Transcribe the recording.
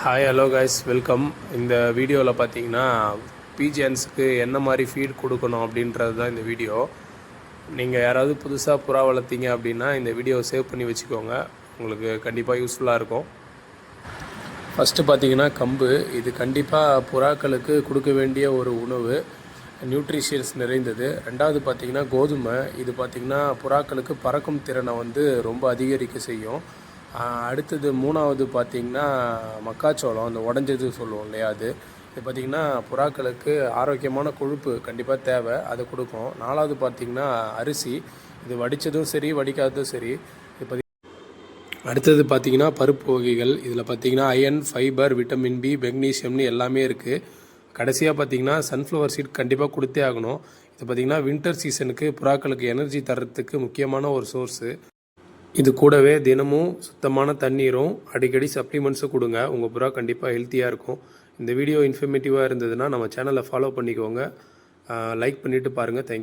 Hi hello guys welcome. இந்த வீடியோவில் பார்த்தீங்கன்னா பீஜியன்ஸுக்கு என்ன மாதிரி ஃபீட் கொடுக்கணும் அப்படின்றது தான் இந்த வீடியோ. நீங்கள் யாராவது புதுசாக புறா வளர்த்தீங்க அப்படின்னா இந்த வீடியோவை சேவ் பண்ணி வச்சுக்கோங்க, உங்களுக்கு கண்டிப்பாக யூஸ்ஃபுல்லாக இருக்கும். ஃபஸ்ட்டு பார்த்தீங்கன்னா கம்பு. இது கண்டிப்பாக புறாக்களுக்கு கொடுக்க வேண்டிய ஒரு உணவு, நியூட்ரிஷியன்ஸ் நிறைந்தது. ரெண்டாவது பார்த்திங்கன்னா கோதுமை. இது பார்த்திங்கன்னா புறாக்களுக்கு பறக்கும் திறனை ரொம்ப அதிகரிக்க செய்யும். அடுத்தது மூணாவது பார்த்திங்கன்னா மக்காச்சோளம், அந்த உடஞ்சது சொல்லுவோம் இல்லையா, அது பார்த்திங்கன்னா புறாக்களுக்கு ஆரோக்கியமான கொழுப்பு கண்டிப்பாக தேவை, அதை கொடுக்கும். நாலாவது பார்த்திங்கன்னா அரிசி. இது வடித்ததும் சரி வடிக்காததும் சரி. இது அடுத்தது பார்த்திங்கன்னா பருப்பு வகைகள். இதில் பார்த்திங்கன்னா அயன், ஃபைபர், விட்டமின் பி, மெக்னீஷியம்னு எல்லாமே இருக்குது. கடைசியாக பார்த்திங்கன்னா சன்ஃப்ளவர் சீட் கண்டிப்பாக கொடுத்தே ஆகணும். இது பார்த்திங்கன்னா வின்டர் சீசனுக்கு புறாக்களுக்கு எனர்ஜி தரத்துக்கு முக்கியமான ஒரு சோர்ஸு. இது கூடவே தினமும் சுத்தமான தண்ணீரும் அடிக்கடி சப்ளிமெண்ட்ஸும் கொடுங்க. உங்கள் புறா கண்டிப்பாக ஹெல்த்தியாக இருக்கும். இந்த வீடியோ இன்ஃபர்மேட்டிவாக இருந்ததுன்னா நம்ம சேனலை ஃபாலோ பண்ணிக்கோங்க, லைக் பண்ணிவிட்டு பாருங்கள். தேங்க்யூ.